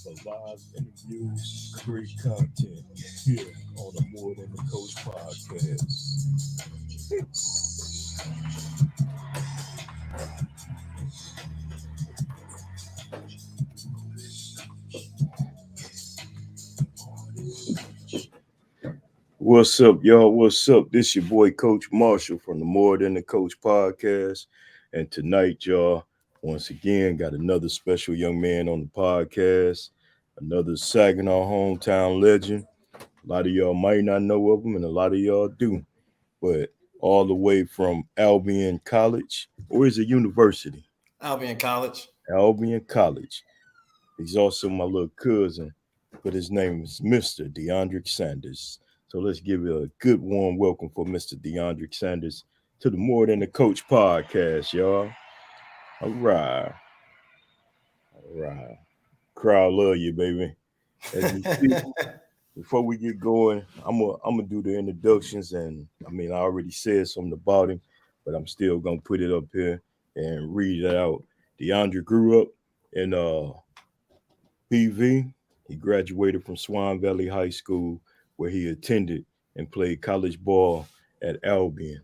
for live interviews, great content here on the More Than the Coach podcast. What's up, y'all? What's up? This your boy Coach Marshall from the More Than the Coach podcast. And tonight, y'all, once again, got another special young man on the podcast, another Saginaw hometown legend. A lot of y'all might not know of him, and a lot of y'all do. But all the way from Albion College, or is it university? Albion College. Albion College. He's also my little cousin, but his name is Mr. Deondric Sanders. So let's give it a good warm welcome for Mr. Deondric Sanders to the More Than the Coach podcast, y'all. All right. All right. Crowd love you, baby. As you see, before we get going, I'm gonna do the introductions, and I mean I already said something about him, but I'm still gonna put it up here and read it out. DeAndre grew up in PV. He graduated from Swan Valley High School, where he attended and played college ball at Albion.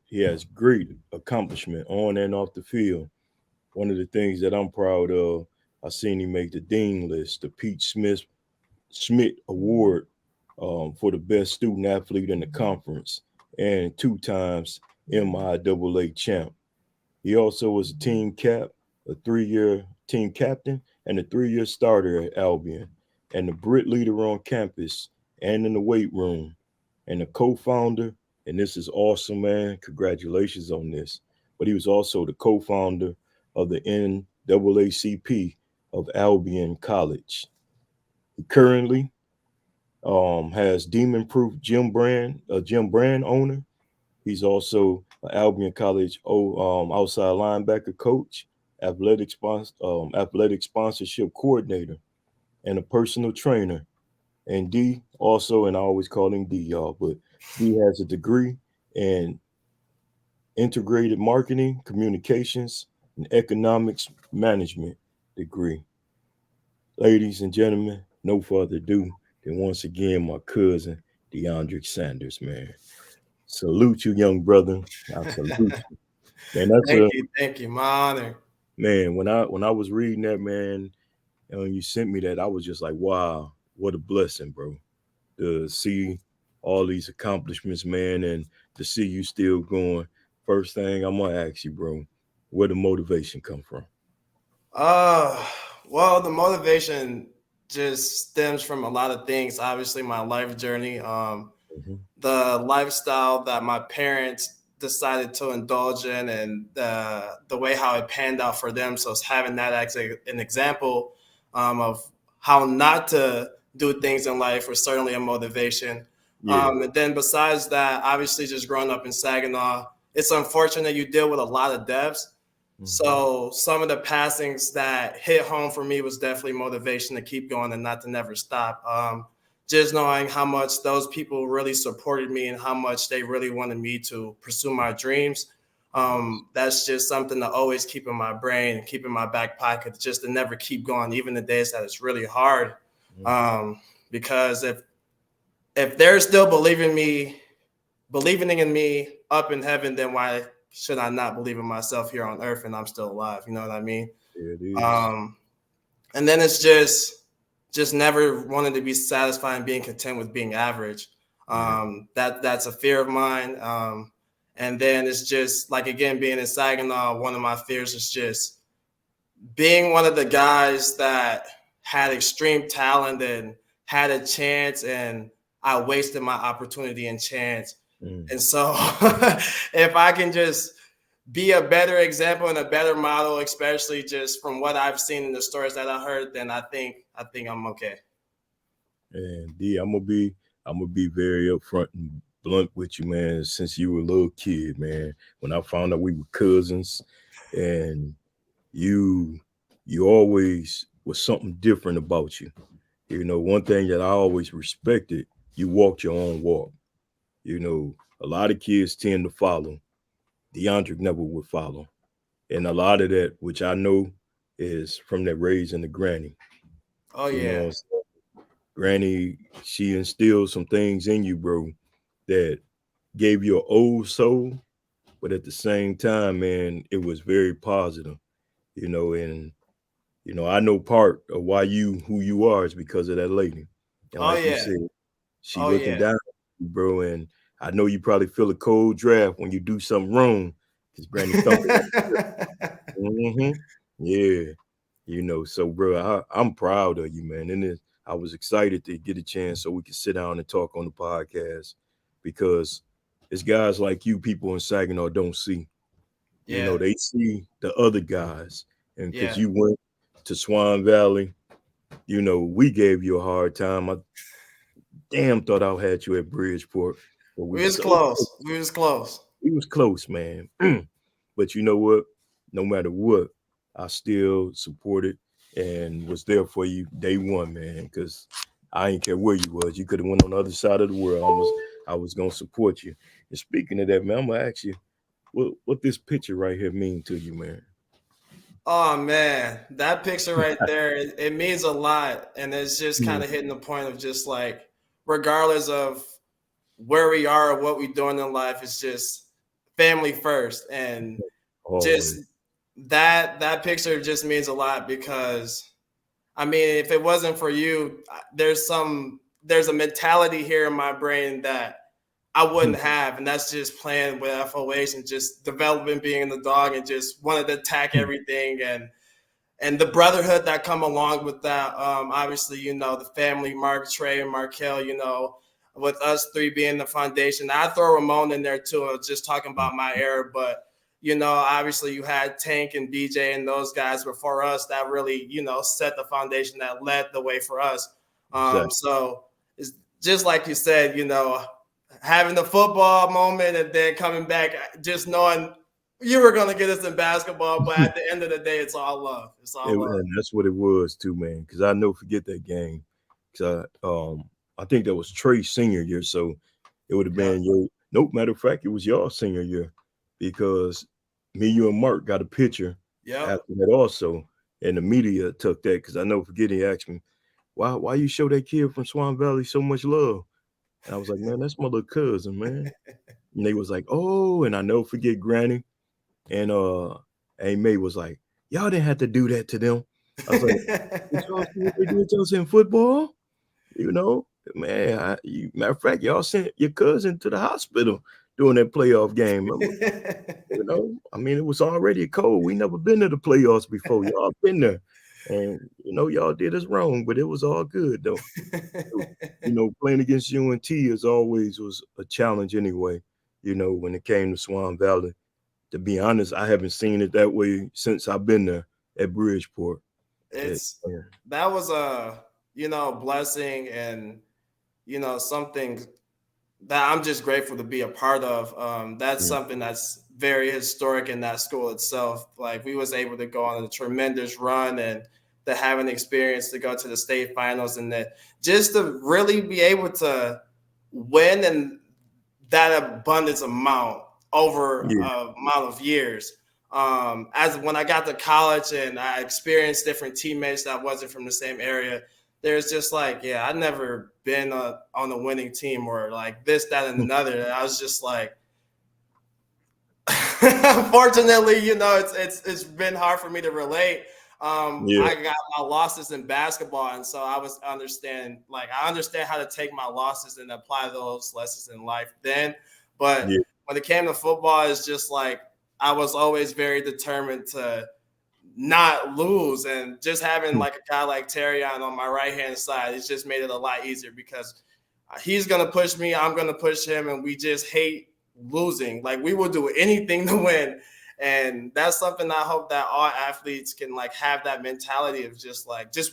He has great accomplishment on and off the field. One of the things that I'm proud of, I seen him make the Dean list, the Pete Smith Schmidt Award for the best student athlete in the conference, and two times MIAA champ. He also was a team cap, a 3-year team captain, and a 3-year starter at Albion, and the Brit leader on campus and in the weight room, and a co-founder. And this is awesome, man. Congratulations on this. But he was also the co-founder of the NAACP of Albion College. He currently has Demon Proof Gym brand, a gym brand owner. He's also an Albion College outside linebacker coach, athletic sponsorship coordinator, and a personal trainer. And D also, and I always call him D, y'all, but D has a degree in integrated marketing, communications, and economics management degree. Ladies and gentlemen, no further ado than once again my cousin Deondric Sanders, man. Salute you, young brother. I salute you. Man, that's a Thank you. My honor. man. When I was reading that, man, and when you sent me that, I was just like, wow, what a blessing, bro. To see all these accomplishments, man, and to see you still going. First thing I'm gonna ask you, bro, where the motivation come from? Uh, well, the motivation just stems from a lot of things. Obviously, my life journey, Mhm. the lifestyle that my parents decided to indulge in, and the way how it panned out for them. So, it's having that as an example of how not to do things in life was certainly a motivation. Yeah. And then besides that, obviously, just growing up in Saginaw, it's unfortunate you deal with a lot of deaths. Mhm. So some of the passings that hit home for me was definitely motivation to keep going and not to never stop. Just knowing how much those people really supported me and how much they really wanted me to pursue my dreams. That's just something to always keep in my brain and keep in my back pocket, just to never keep going, even the days that it's really hard. Mhm. Um, because if they're still believing in me up in heaven, then why should I not believe in myself here on earth and I'm still alive? You know what I mean? There it is. Um, and then it's just never wanting to be satisfied and being content with being average. Yeah. That's a fear of mine. And then it's just like, again, being in Saginaw, one of my fears is just being one of the guys that had extreme talent and had a chance, and I wasted my opportunity and chance. Mm. And so if I can just be a better example and a better model, especially just from what I've seen in the stories that I heard, then I think I'm okay. And D, I'm gonna be very upfront and blunt with you, man. Since you were a little kid, man, when I found out we were cousins, and you you always was something different about you. You know, one thing that I always respected, you walked your own walk. You know, a lot of kids tend to follow. DeAndre never would follow. And a lot of that, which I know is from that raising the granny. Oh You yeah. know, so Granny, she instilled some things in you, bro, that gave you an old soul, but at the same time, man, it was very positive. And I know part of why you who you are is because of that lady. And Oh like you yeah. said, she Oh looking yeah. down at you, bro. And I know you probably feel a cold draft when you do something wrong because Granny thump it on the hmm Yeah. So bro, I'm proud of you, man. And I was excited to get a chance so we could sit down and talk on the podcast because it's guys like you people in Saginaw don't see. Yeah. They see the other guys. And because Yeah. you went to Swan Valley, we gave you a hard time. I damn thought I had you at Bridgeport, but we We was so close. We was close. we was close, man. But you know what? No matter what, I still supported and was there for you day one, man. Because I ain't care where you was. You could have went on the other side of the world. I was gonna support you. And speaking of that, man, I'm gonna ask you what this picture right here mean to you, man. Oh man, that picture right there, it means a lot. And it's just kind Mm. of hitting the point of just like, regardless of where we are or what we're doing in life, it's just family first. And just Always. that picture just means a lot because I mean, if it wasn't for you, there's a mentality here in my brain that I wouldn't have, and that's just playing with FOH and just developing being the dog and just wanted to attack everything and the brotherhood that come along with that. Obviously, the family, Mark, Trey, and Markel. With us three being the foundation. I throw Ramon in there too. Just talking about my era, but obviously you had Tank and BJ and those guys before us that really, set the foundation that led the way for us. Exactly. So it's just like you said, having the football moment and then coming back, just knowing you were going to get us in basketball, but at the end of the day, it's all love. It's all love. And that's what it was too, man. Because I know forget that game. Because I think that was Trey's senior year, so it would have Yep. been your. Nope, matter of fact, it was your senior year because me, you, and Mark got a picture Yep. after that also, and the media took that because I know forget he asked me why you show that kid from Swan Valley so much love, and I was like, man, that's my little cousin, man. And they was like, oh, and I know forget Granny and A May was like, y'all didn't have to do that to them. I was like, did y'all see what they did to us in football? You know, man, matter of fact, y'all sent your cousin to the hospital during that playoff game. Remember? I mean, it was already cold. We never been to the playoffs before. Y'all been there. And y'all did us wrong, but it was all good though. So, playing against UNT as always was a challenge anyway, when it came to Swan Valley. To be honest, I haven't seen it that way since I've been there at Bridgeport. it's Yeah. that was a blessing and something that I'm just grateful to be a part of. That's Mm. something that's very historic in that school itself. Like we was able to go on a tremendous run and to have an experience to go to the state finals and that just to really be able to win and that abundance amount over Yeah. a amount of years. As when I got to college and I experienced different teammates that wasn't from the same area, there's just like, yeah, I've never been on a winning team or like this, that, and another. And I was just like, unfortunately, it's been hard for me to relate. Yeah. I got my losses in basketball, and so I understand how to take my losses and apply those lessons in life then. But Yeah. when it came to football, it's just like I was always very determined to not lose, and just having like a guy like Terrion on my right hand side, it's just made it a lot easier because he's gonna push me, I'm gonna push him, and we just hate losing. Like we will do anything to win. And that's something I hope that all athletes can like have that mentality of just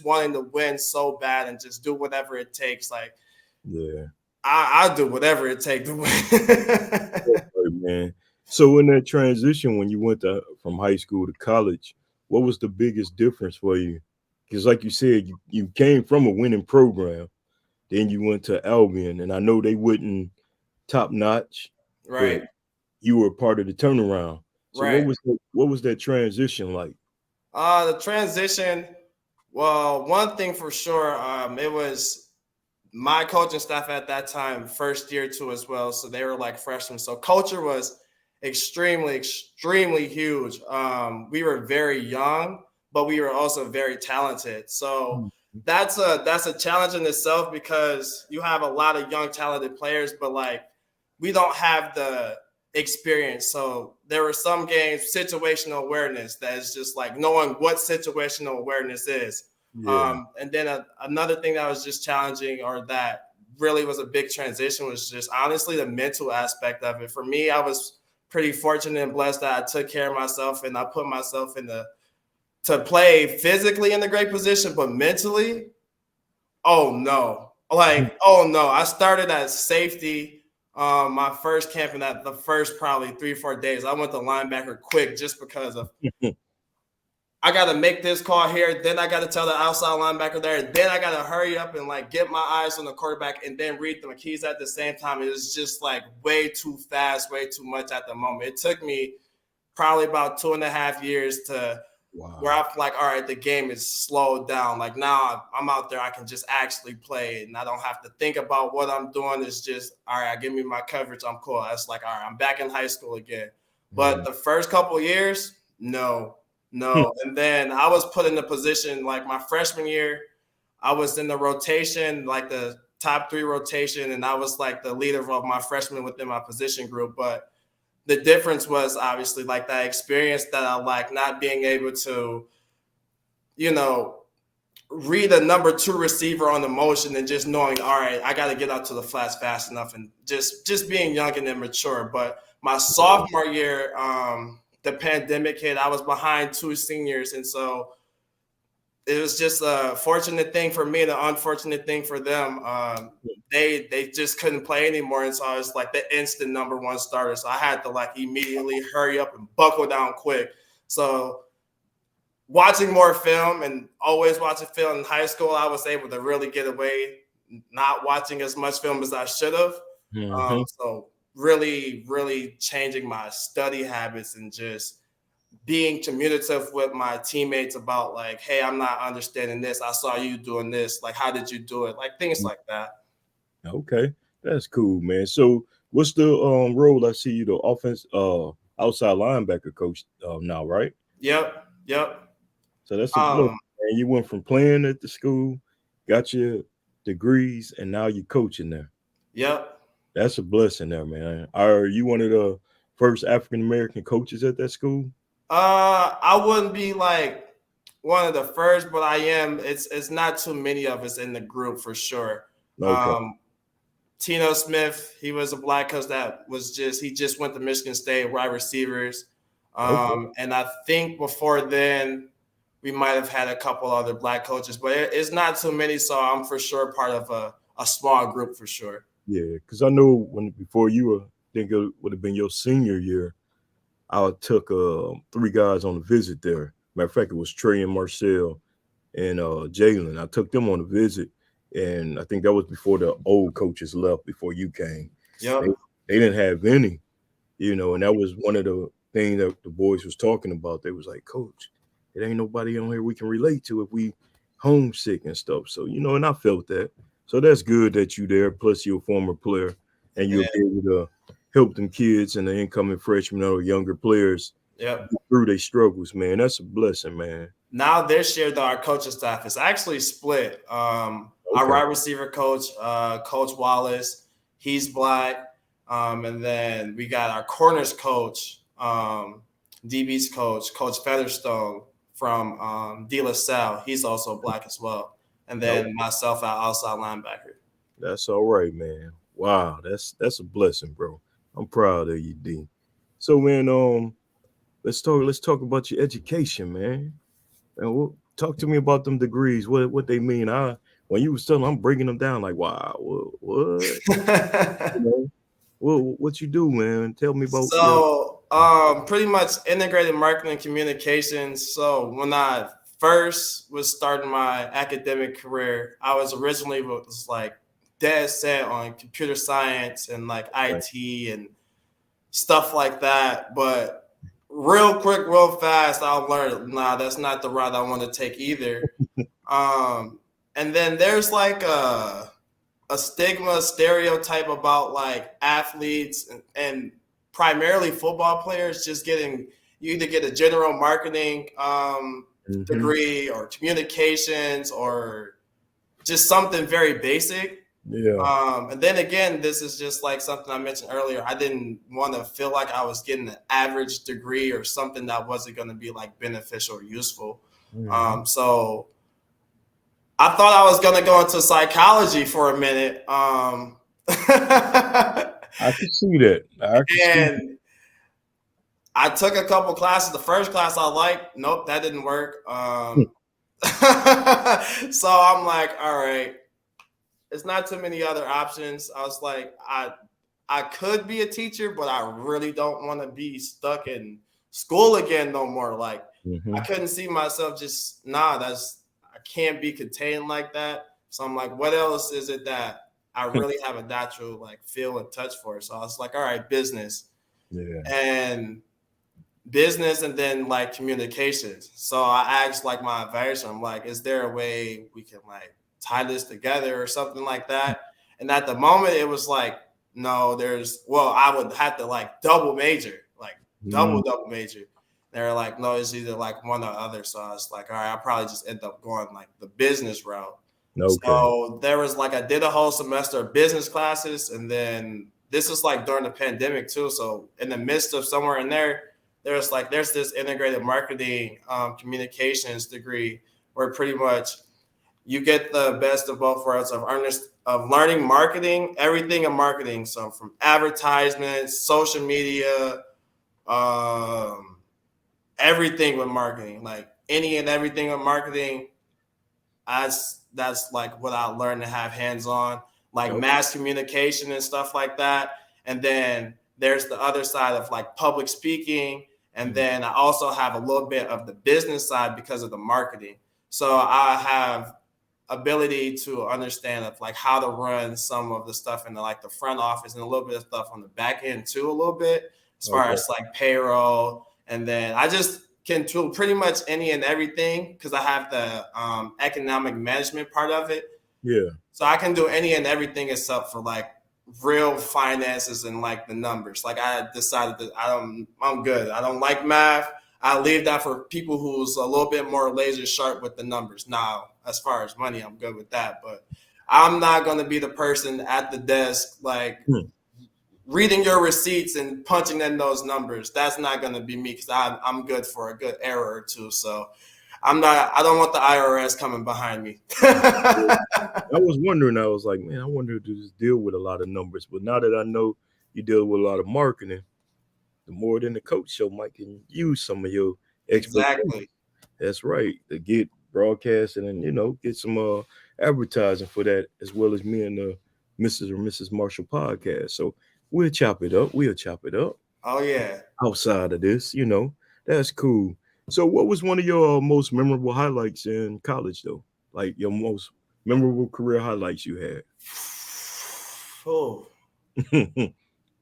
wanting to win so bad and just do whatever it takes. Like Yeah. I'll do whatever it takes to win. Right, man. So in that transition when you went from high school to college, what was the biggest difference for you? Because like you said, you came from a winning program, then you went to Albion, and I know they wouldn't top notch, but Right. you were part of the turnaround. So Right. what was that transition like? The transition Well, one thing for sure, it was my coaching staff at that time, first year too as well. So they were like freshmen. So culture was extremely, extremely huge. We were very young, but we were also very talented. So that's a challenge in itself because you have a lot of young, talented players, but like we don't have the experience. So there were some games, situational awareness that is just like knowing what situational awareness is. Yeah. And then another thing that was just challenging or that really was a big transition was just honestly the mental aspect of it. For me, I was pretty fortunate and blessed that I took care of myself and I put myself in the to play physically in a great position, but mentally, oh no. Like, oh no. I started at safety. My first camp in that the first probably 3 or 4 days. I went to linebacker quick just because of I got to make this call here. Then I got to tell the outside linebacker there. Then I got to hurry up and like get my eyes on the quarterback and then read the keys at the same time. It was just like way too fast, way too much at the moment. It took me probably about 2.5 years to where Wow. I feel like, all right, the game is slowed down. Like now I'm out there, I can just actually play and I don't have to think about what I'm doing. It's just, all right, give me my coverage. I'm cool. That's like, all right, I'm back in high school again. But the first couple of years, no. And then I was put in the position like my freshman year, I was in the rotation, like the top 3 rotation, and I was like the leader of my freshmen within my position group. But the difference was obviously like that experience that I like not being able to, you know, read a number 2 receiver on the motion and just knowing, all right, I got to get out to the flats fast enough and just being young and immature. But my sophomore year, the pandemic hit. I was behind 2 seniors, and so it was just a fortunate thing for me, and an unfortunate thing for them. They just couldn't play anymore, and so I was like the instant number 1 starter. So I had to like immediately hurry up and buckle down quick. So watching more film and always watching film in high school, I was able to really get away not watching as much film as I should have. Mm-hmm. So really, really changing my study habits and just being communicative with my teammates about like, hey, I'm not understanding this. I saw you doing this. Like, how did you do it? Like things like that. Okay, that's cool, man. So, what's the role? I see you the offense outside linebacker coach now, right? Yep. Yep. So that's a blessing, Um, man. You went from playing at the school, got your degrees, and now you're coaching there. yep. That's a blessing there, man. Are you one of the first African American coaches at that school? I wouldn't be like one of the first, but I am. It's not too many of us in the group for sure. Okay, Um, Tino Smith, he was a black coach that was he just went to Michigan State wide receivers. okay, And I think before then we might have had a couple other black coaches, but it's not too many. So I'm for sure part of a small group for sure. yeah. Because I know when before you were, I think it would have been your senior year. I took 3 guys on a visit there. Matter of fact, it was Trey and Marcel and Jalen. I took them on a visit, and I think that was before the old coaches left. Before you came, they Yep. they didn't have any, and that was one of the things that the boys was talking about. They was like, Coach, it ain't nobody on here we can relate to if we homesick and stuff. So and I felt that. So that's good that you there. Plus, you're a former player, and you'll Yeah. be able to help them kids and the incoming freshmen or younger players Yep. get through their struggles. Man, that's a blessing, man. Now this year, though, our coaching staff is actually split. Our Okay. wide receiver coach, Coach Wallace, he's black. And then we got our corners coach, DB's coach, Coach Featherstone from De La Salle. He's also black as well. And No, then myself, our outside linebacker. that's all right, man. Wow, that's a blessing, bro. I'm proud of you, D. So, man, let's talk about your education, man. And talk to me about them degrees. What they mean? When you was telling, I'm breaking them down. Like, wow, what? What you do, man? Tell me about your. So, pretty much integrated marketing communications. So, when I first was starting my academic career, I was originally like dead set on computer science and like IT and stuff like that. But real quick, real fast, I learned, nah, that's not the route I want to take either. And then there's like a stigma stereotype about like athletes and primarily football players just getting, you either get a general marketing degree or communications or just something very basic. Yeah. And then again, this is just like something I mentioned earlier. I didn't want to feel like I was getting an average degree or something that wasn't going to be like beneficial or useful. So I thought I was going to go into psychology for a minute. I can see that. I can see that. And I took a couple classes. The first class I liked, nope, that didn't work. So I'm like, all right, it's not too many other options. I was like, I could be a teacher, but I really don't want to be stuck in school again no more. Like I couldn't see myself just I can't be contained like that. So I'm like, what else is it that I really have a natural like feel and touch for? So I was like, all right, business. Yeah. And business and then like communications. So I asked like my advisor, I'm like, is there a way we can like tie this together or something like that? And at the moment it was like, no, I would have to like double major, like double major. They're like, no, it's either like one or other. So I was like, all right, I'll probably just end up going like the business route. Okay. So there was like, I did a whole semester of business classes. And then this was like during the pandemic too. So in the midst of somewhere in there, there's this integrated marketing communications degree where pretty much you get the best of both worlds of learning marketing, everything in marketing. So from advertisements, social media, everything with marketing, like any and everything with marketing. That's like what I learned to have hands on, like mass communication and stuff like that. And then there's the other side of like public speaking. And then I also have a little bit of the business side because of the marketing. So I have ability to understand of like how to run some of the stuff in the like the front office and a little bit of stuff on the back end too, a little bit as far as like payroll. And then I just can do pretty much any and everything because I have the economic management part of it. Yeah. So I can do any and everything except for like real finances and like the numbers. Like I decided that I'm good. I don't like math. I leave that for people who's a little bit more laser sharp with the numbers. Now, as far as money, I'm good with that. But I'm not going to be the person at the desk like reading your receipts and punching in those numbers. That's not going to be me because I'm good for a good error or two. So I don't want the IRS coming behind me. I was wondering, I was like, man, I wonder if this deal with a lot of numbers. But now that I know you deal with a lot of marketing, the more than the coach show might can use some of your expertise. Exactly. That's right. To get broadcasting and get some advertising for that as well as me and the Mrs. or Mrs. Marshall podcast. So we'll chop it up. We'll chop it up Oh, yeah. outside of this, That's cool. So what was one of your most memorable highlights in college though? Like your most memorable career highlights you Oh, had?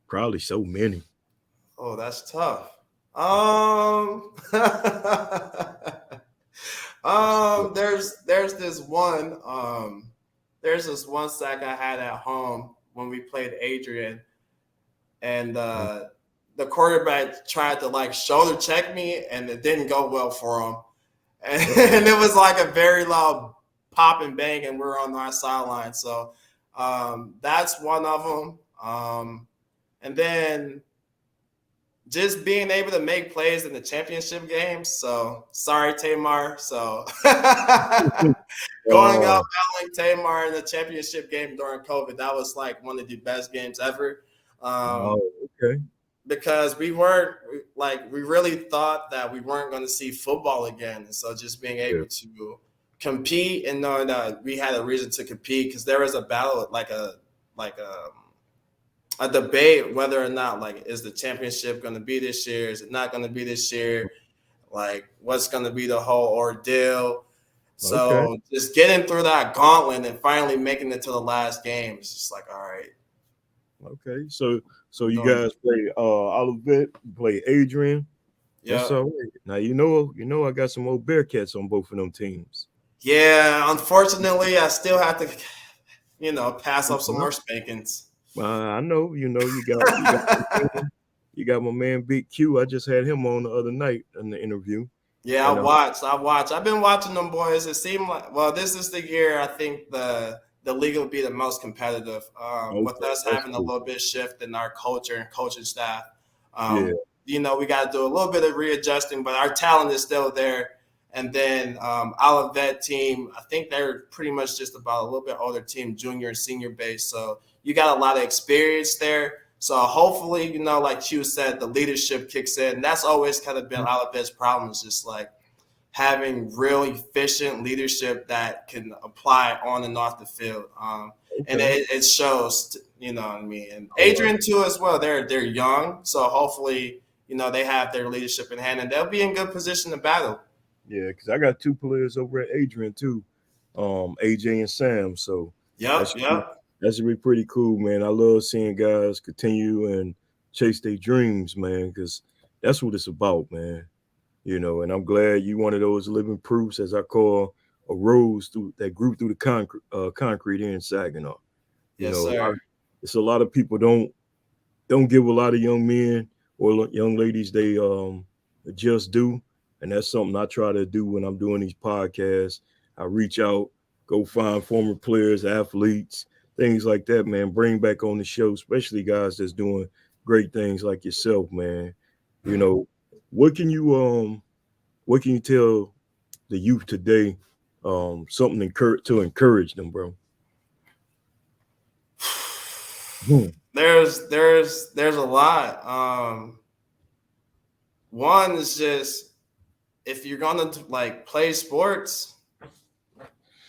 Probably so many. oh, that's tough. There's this one sack I had at home when we played Adrian, and the quarterback tried to like shoulder check me, and it didn't go well for him, and it was like a very loud pop and bang, and we're on our sideline. So that's one of them. And then just being able to make plays in the championship games. So sorry, Tamar. So going out battling Tamar in the championship game during COVID, that was like one of the best games ever. Okay. Because we really thought that we weren't going to see football again. And so just being able to compete and knowing that we had a reason to compete, because there was a battle, like a debate whether or not like is the championship going to be this year, is it not going to be this year, like what's going to be the whole ordeal. So just getting through that gauntlet and finally making it to the last game is just like, all right. Okay. So you guys play Olivet, play Adrian. Yeah. That's all right. Now I got some old Bearcats on both of them teams. Yeah, unfortunately, I still have to, pass up some more spankings. I know, you got my man Big Q. I just had him on the other night in the interview. Yeah, I And watched. I've been watching them boys. It seemed like, well, this is the year I think the league will be the most competitive. With okay, us that's having a cool. little bit shift in our culture and coaching staff. Yeah, We got to do a little bit of readjusting, but our talent is still there. And then our vet team, I think they're pretty much just about a little bit older team, junior and senior base. So you got a lot of experience there. So hopefully, like Q said, the leadership kicks in. And that's always kind of been Olivet's problem, is just like having real efficient leadership that can apply on and off the field. And okay. it shows, you know what I mean? And All right. Adrian too as well. They're young. So hopefully, they have their leadership in hand and they'll be in good position to battle. Yeah, because I got two players over at Adrian too, AJ and Sam. So that Yep, should be yep. that should be pretty cool, man. I love seeing guys continue and chase their dreams, man, because that's what it's about, man. And I'm glad you one of those living proofs, as I call a rose through that grew through the concrete here in Saginaw. You Yes, know, sir. it's a lot of people don't give a lot of young men or young ladies they just do, and that's something I try to do when I'm doing these podcasts. I reach out, go find former players, athletes, things like that, man. Bring back on the show, especially guys that's doing great things like yourself, man. You know, what can you what can you tell the youth today? Something to encourage them, bro. Hmm. There's a lot. One is just, if you're gonna like play sports,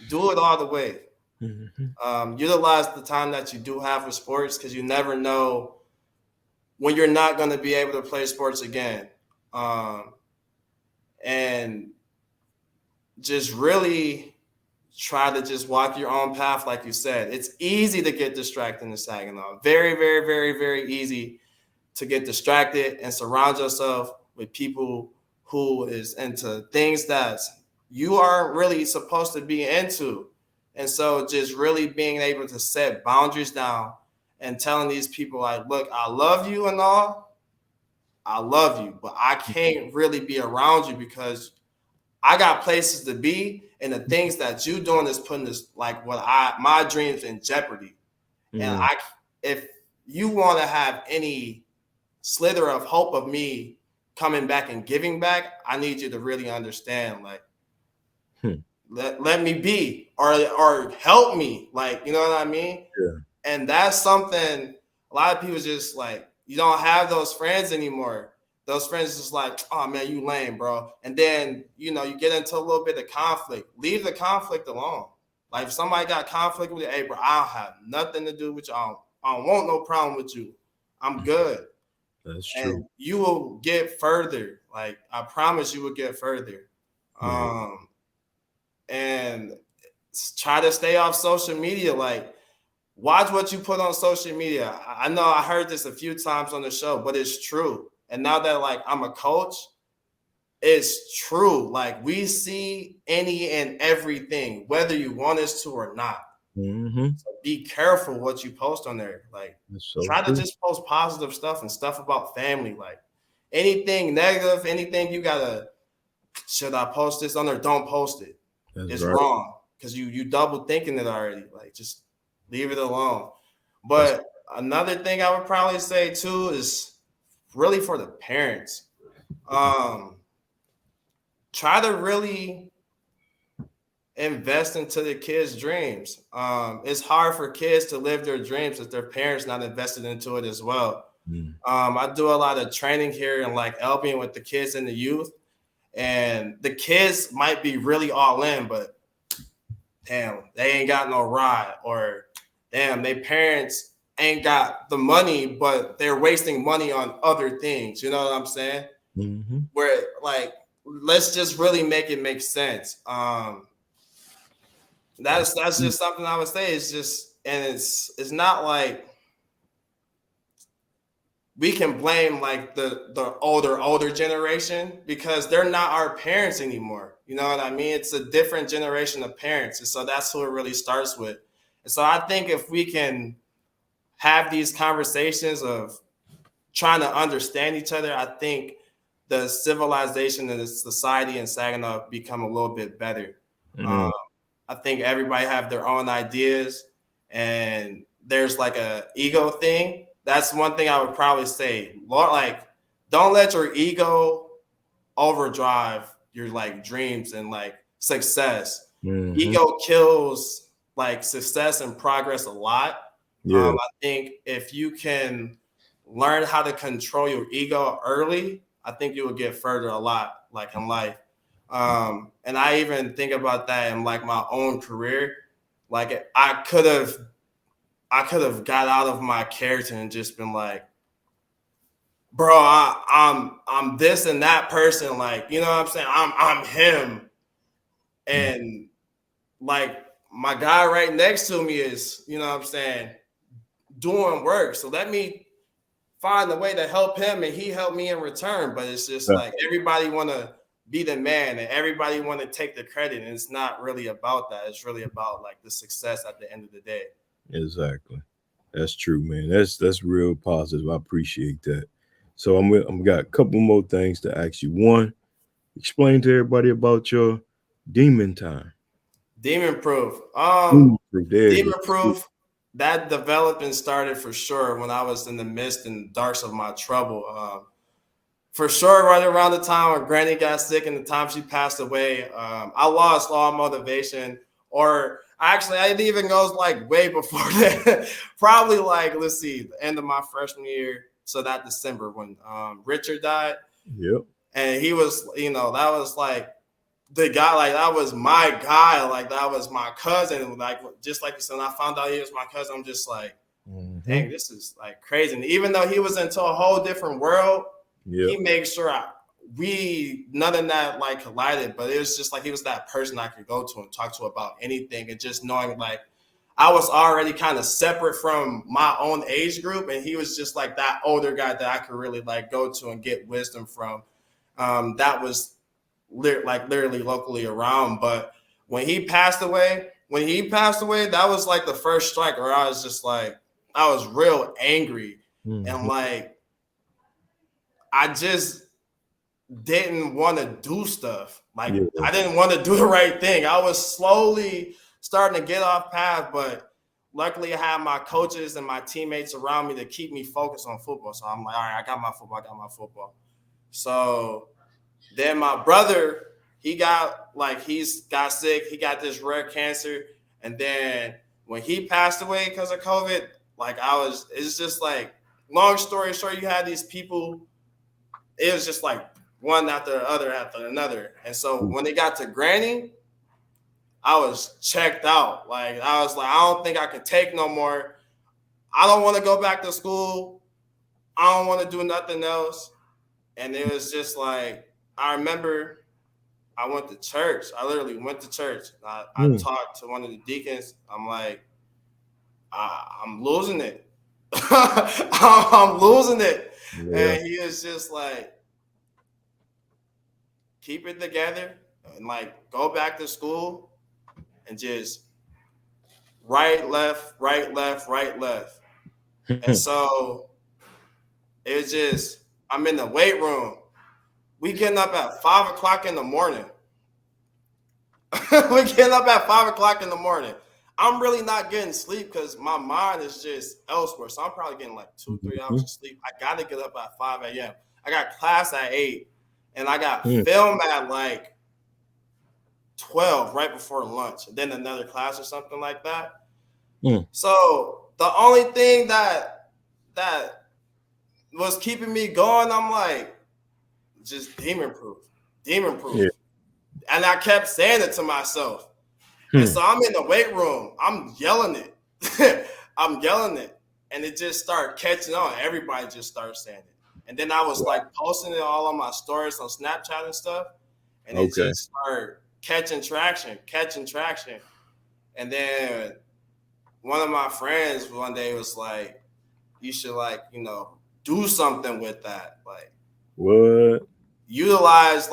do it all the way. Mhm. Utilize the time that you do have for sports, because you never know when you're not going to be able to play sports again. And just really try to just walk your own path, like you said. It's easy to get distracted in Saginaw. Very, very, very, very easy to get distracted and surround yourself with people who is into things that you aren't really supposed to be into. And so just really being able to set boundaries down and telling these people, like, look, I love you and all. I love you, but I can't really be around you because I got places to be, and the things that you doing is putting this, like, my dreams in jeopardy. And Mm. if you want to have any slither of hope of me coming back and giving back, I need you to really understand, like, Hmm. let me be, or help me, like, you know what I mean? Yeah. And that's something a lot of people just, like, you don't have those friends anymore. Those friends just like, oh man, you lame, bro. And then, you get into a little bit of conflict. Leave the conflict alone. Like, if somebody got conflict with you, hey, bro, I don't have nothing to do with you. I don't want no problem with you. I'm good. That's true. And you will get further. Like, I promise you will get further. Yeah. Um, and try to stay off social media. Like, watch what you put on social media. I know I heard this a few times on the show, but it's true. And now that, like, I'm a coach, it's true. Like, we see any and everything, whether you want us to or not. Hmm. So be careful what you post on there. Like, That's so try to true. just post positive stuff and stuff about family. Like, anything negative, anything you gotta, should I post this on there? Don't post it. That's It's right. wrong, because you double thinking it already. Like, just leave it alone. That's But another thing I would probably say too is really for the parents. Um, Try to really invest into the kids' dreams. It's hard for kids to live their dreams if their parents not invested into it as well. mm, I do a lot of training here in, like, Albion with the kids and the youth, and the kids might be really all in, but damn, they ain't got no ride, or damn, their parents ain't got the money, but they're wasting money on other things. You know what I'm saying? mhm. Where, like, let's just really make it make sense. That's That's just something I would say. It's just, and it's not like we can blame, like, the older generation, because they're not our parents anymore. You know what I mean? It's a different generation of parents. And so that's who it really starts with. And so I think if we can have these conversations of trying to understand each other, I think the civilization and the society in Saginaw become a little bit better. Mm-hmm. I think everybody have their own ideas, and there's like a ego thing. That's one thing I would probably say. Like, don't let your ego overdrive your like dreams and like success. Mm-hmm. Ego kills like success and progress a lot. Yeah. I think if you can learn how to control your ego early, I think you will get further a lot like in life. And I even think about that in like my own career. Like I could have got out of my character and just been like, bro, I'm this and that person. Like, you know what I'm saying? I'm him. And like my guy right next to me is, you know what I'm saying, doing work. So let me find a way to help him and he helped me in return. But it's just like everybody want to be the man and everybody want to take the credit. And it's not really about that. It's really about like the success at the end of the day. Exactly. That's true, man. That's real positive. I appreciate that. So I'm got a couple more things to ask you. One, explain to everybody about your demon time. Demon proof. There it Demon is. proof. That development started for sure when I was in the midst and darks of my trouble. For sure, right around the time when Granny got sick and the time she passed away, I lost all motivation. Or actually, it even goes like way before that. Probably like, let's see, the end of my freshman year. So that December when Richard died. Yep. And he was, that was like the guy, like that was my guy. Like that was my cousin. Like, just like you said, when I found out he was my cousin, I'm just like, dang, this is like crazy. And even though he was into a whole different world, Yep. he made sure none of that like collided, but it was just like he was that person I could go to and talk to about anything. And just knowing like I was already kind of separate from my own age group, and he was just like that older guy that I could really like go to and get wisdom from. That was literally locally around. But when he passed away, that was like the first strike where I was just like, I was real angry. And like, I just didn't want to do stuff. Like, I didn't want to do the right thing. I was slowly starting to get off path, but luckily I had my coaches and my teammates around me to keep me focused on football. So I'm like, all right, I got my football. So then my brother, he's got sick. He got this rare cancer. And then when he passed away because of COVID, like it's just like, long story short, you had these people, it was just like one after the other after another. And so when they got to Granny, I was checked out. Like, I was like, I don't think I can take no more. I don't want to go back to school. I don't want to do nothing else. And it was just like, I remember I went to church. I literally went to church. I talked to one of the deacons. I'm like, I'm losing it. I'm losing it. Yeah. And he was just like, keep it together and like go back to school and just right, left. And so it's just, I'm in the weight room. We getting up at 5 o'clock in the morning. I'm really not getting sleep because my mind is just elsewhere. So I'm probably getting like 2-3 hours of sleep. I got to get up at 5 a.m. I got class at 8 and I got film at like 12 right before lunch. And then another class or something like that. So the only thing that was keeping me going, I'm like, just demon proof. Yeah. And I kept saying it to myself. And so I'm in the weight room. I'm yelling it. And it just started catching on. Everybody just started saying it. And then I was like posting it all on my stories on Snapchat and stuff. And it just started catching traction. And then one of my friends one day was like, you should like, do something with that. Like, what? utilize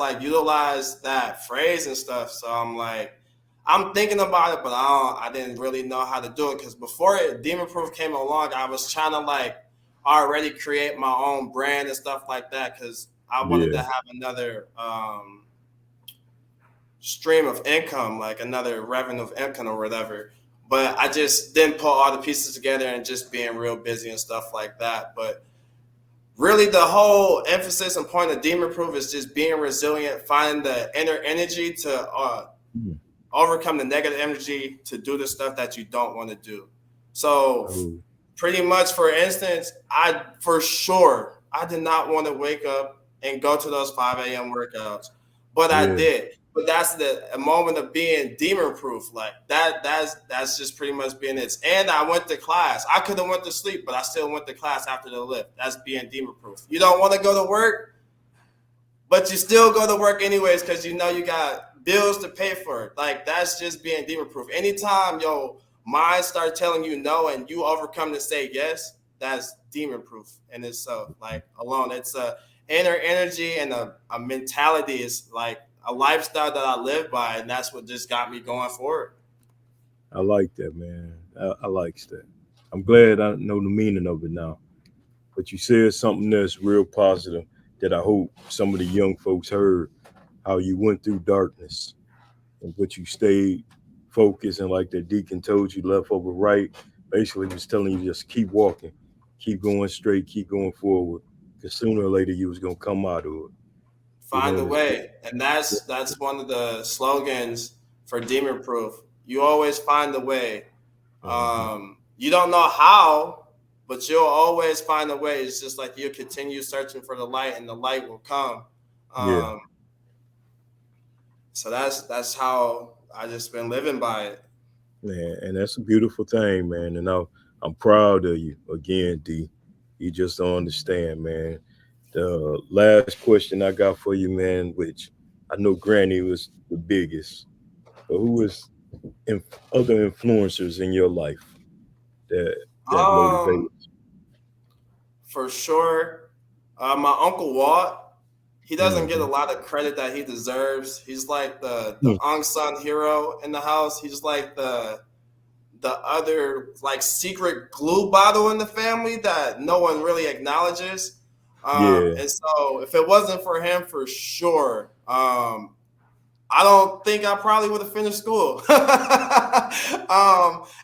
that phrase and stuff. So I'm like, I'm thinking about it, but I didn't really know how to do it because before Demon Proof came along, I was trying to like already create my own brand and stuff like that because I wanted to Yeah. have another stream of income, like another revenue of income or whatever. But I just didn't put all the pieces together and just being real busy and stuff like that. But really, the whole emphasis and point of Demon Proof is just being resilient, finding the inner energy to Mm. overcome the negative energy to do the stuff that you don't want to do. So, Oh, pretty much, for instance, for sure I did not want to wake up and go to those 5 a.m. workouts, but I yeah. did. But that's the a moment of being demon proof, like that. That's just pretty much being it. And I went to class. I could have went to sleep, but I still went to class after the lift. That's being demon proof. You don't want to go to work, but you still go to work anyways because you know you got bills to pay for. Like that's just being demon proof. Anytime your mind start telling you no and you overcome to say yes, that's demon proof in itself. Like alone, it's a inner energy and a mentality. Is like a lifestyle that I live by, and that's what just got me going forward. I like that, man. I like that. I'm glad I know the meaning of it now. But you said something that's real positive that I hope some of the young folks heard, how you went through darkness and but you stayed focused, and like the deacon told you, left over right, basically was telling you just keep walking, keep going straight, keep going forward. Because sooner or later you was gonna come out of it. You're Find a gonna way, and that's one of the slogans for demon proof. You always find a way. uh You don't know how, but you'll always find a way. It's just like you continue searching for the light, and the light will come. yeah, Um, so that's how I just been living by it. man, and that's a beautiful thing, man. And I'm proud of you again, D. You just don't understand, man. The last question I got for you, man, which I know Granny was the biggest, but who was other influencers in your life that that motivated? Um, for sure, my uncle Walt. He doesn't get a Mm-hmm. lot of credit that he deserves. He's like the Mm. unsung hero in the house. He's like the other like secret glue bottle in the family that no one really acknowledges. Yeah, And so if it wasn't for him, for sure, I don't think I probably would have finished school.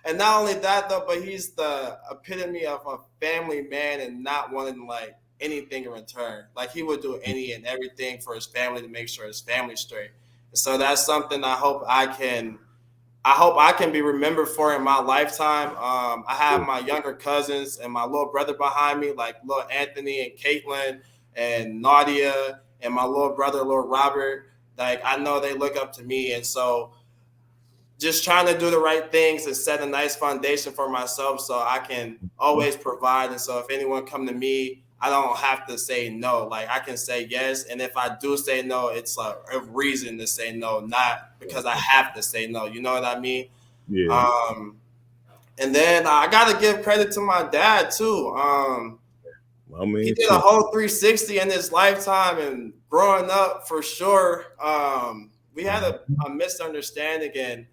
And not only that though, but he's the epitome of a family man and not wanting like anything in return. Like he would do any and everything for his family to make sure his family's straight. And so that's something I hope I can be remembered for in my lifetime. I have yeah, my younger cousins and my little brother behind me, like little Anthony and Caitlin and Nadia and my little brother, little Robert. Like I know they look up to me, and so just trying to do the right things and set a nice foundation for myself so I can always provide. And so if anyone come to me, I don't have to say no. Like I can say yes, and if I do say no, it's a reason to say no, not because I have to say no. You know what I mean? yeah. Um, and then I got to give credit to my dad too. My He man did a too. whole 360 in his lifetime, and growing up for sure, we had a misunderstanding. And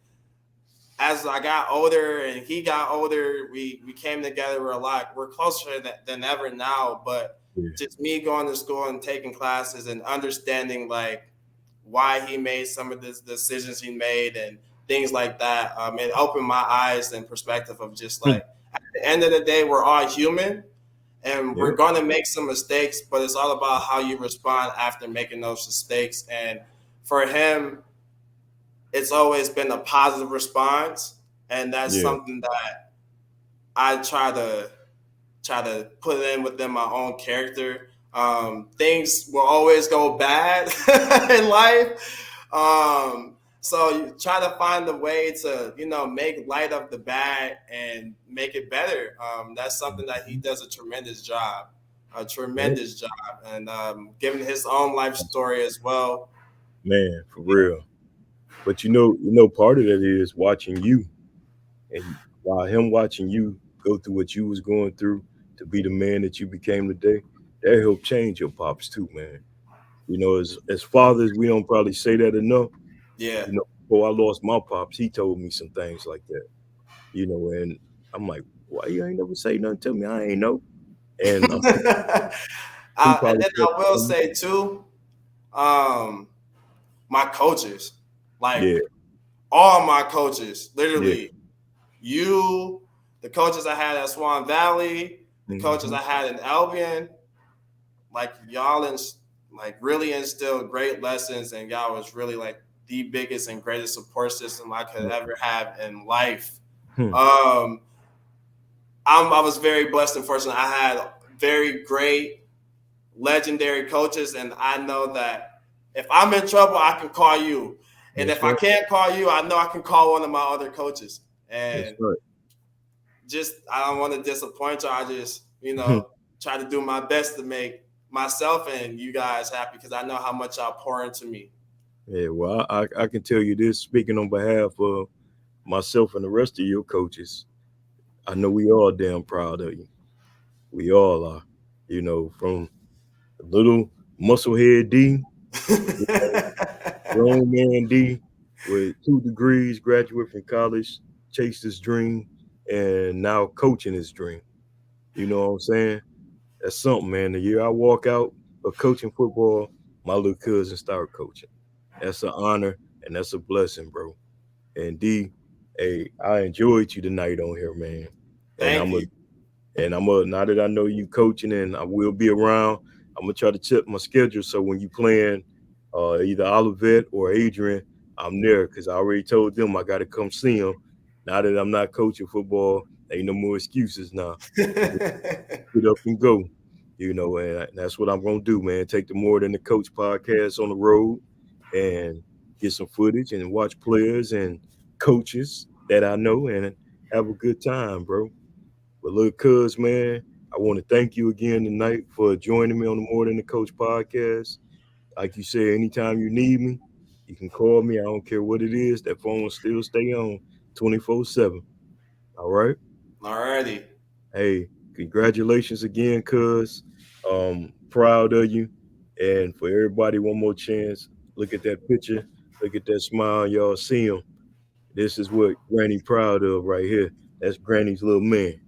as I got older and he got older, we came together. We're closer than ever now. But Yeah, just me going to school and taking classes and understanding like why he made some of the decisions he made and things like that. It opened my eyes and perspective of just hmm, like at the end of the day, we're all human and we're yeah, going to make some mistakes, but it's all about how you respond after making those mistakes. And for him, it's always been a positive response, and that's yeah, something that I try to put in within my own character. Things will always go bad in life, so you try to find a way to make light of the bad and make it better. That's something that he does a yeah. tremendous job, and given his own life story as well. Man, for real. But part of that is watching you, and while him watching you go through what you was going through to be the man that you became today, that helped change your pops too, man. As fathers, we don't probably say that enough. Yeah. Before I lost my pops, he told me some things like that. And I'm like, why you ain't never say nothing to me? I ain't know. And he And probably then felt I the will same. say too, um, my coaches, like Yeah, all my coaches, yeah. literally you, the coaches I had at Swan Valley, the coaches Hmm. I had in Albion, like y'all like really instilled great lessons, and y'all was really like the biggest and greatest support system I could ever have in life. Hmm. Um, I was very blessed and fortunate. I had very great, legendary coaches, and I know that if I'm in trouble, I can call you, and That's if I right. can't call you, I know I can call one of my other coaches. That's And right. just I don't want to disappoint you. I just Hmm. try to do my best to make myself and you guys happy because I know how much y'all pour into me. Yeah, well, I can tell you this, speaking on behalf of myself and the rest of your coaches, I know we all damn proud of you. We all are. From little musclehead D, you know, grown man D with 2 degrees, graduate from college, chased his dream, and now coaching his dream. You know what I'm saying? That's something, man. The year I walk out of coaching football, my little cousin start coaching. That's an honor and that's a blessing, bro. And D, hey, I enjoyed you tonight on here, man. And Thank I'm a you. and I'm a now that I know you coaching and I will be around, I'm gonna try to check my schedule so when you playing either Olivet or Adrian, I'm there because I already told them I got to come see them. Now that I'm not coaching football, ain't no more excuses now. Get up and go. And that's what I'm gonna do, man. Take the More Than the Coach podcast on the road and get some footage and watch players and coaches that I know and have a good time, bro. But look, cuz man, I want to thank you again tonight for joining me on the More Than the Coach podcast. Like you said, anytime you need me, you can call me. I don't care what it is. That phone will still stay on 24/7. All right. Alrighty. Hey, congratulations again, cuz. Proud of you. And for everybody, one more chance. Look at that picture. Look at that smile. Y'all see him. This is what Granny proud of right here. That's Granny's little man.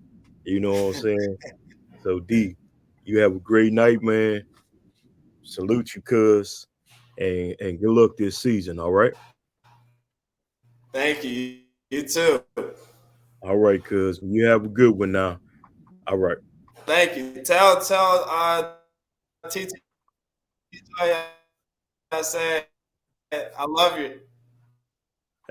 You know what I'm saying? So D, you have a great night, man. Salute you, cuz. And good luck this season. All right. Thank you. You too. All right, cuz. You have a good one now. All right. Thank you. Tell TT I said I love you.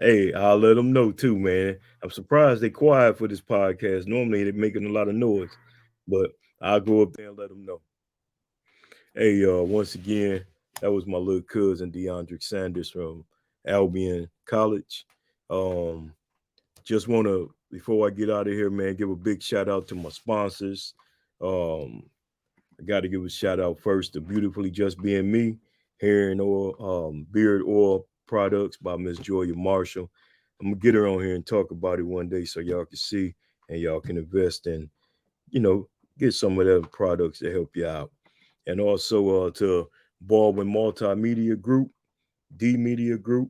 Hey, I'll let them know too, man. I'm surprised they quiet for this podcast. Normally they're making a lot of noise, but I'll go up there and let them know. Hey, once again, that was my little cousin Deondric Sanders from Albion College. Um, just want to, before I get out of here, man, give a big shout out to my sponsors. Um, I got to give a shout out first to Beautifully Just Being Me, hair and oil, beard oil products by Miss Joya Marshall. I'm gonna get her on here and talk about it one day so y'all can see and y'all can invest in, you know, get some of the products to help you out. And also to Baldwin Multimedia Group, D Media Group,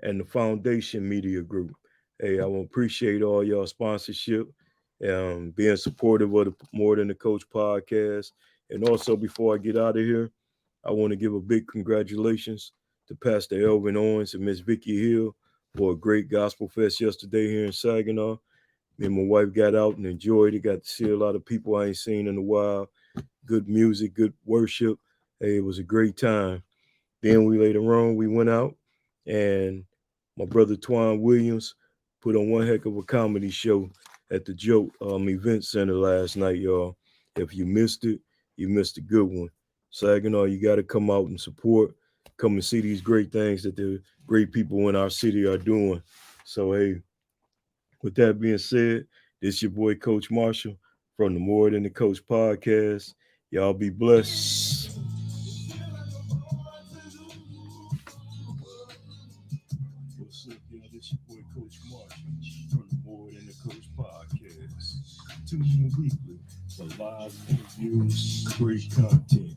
and the Foundation Media Group. Hey, I want to appreciate all y'all sponsorship, being supportive of the More Than the Coach podcast. And also, before I get out of here, I want to give a big congratulations to Pastor Elvin Owens and Miss Vicky Hill for a great gospel fest yesterday here in Saginaw. Me and my wife got out and enjoyed it. Got to see a lot of people I ain't seen in a while. Good music, good worship. Hey, it was a great time. Then we later on we went out and my brother Twan Williams put on one heck of a comedy show at the Joke Event Center last night, y'all. If you missed it, you missed a good one. Saginaw, you got to come out and support. Come and see these great things that the great people in our city are doing. So hey, with that being said, this your boy Coach Marshall from the More Than the Coach podcast. Y'all be blessed. What's up, y'all? This your boy Coach Marshall from the More Than the Coach podcast. Tune in weekly for live interviews, great content,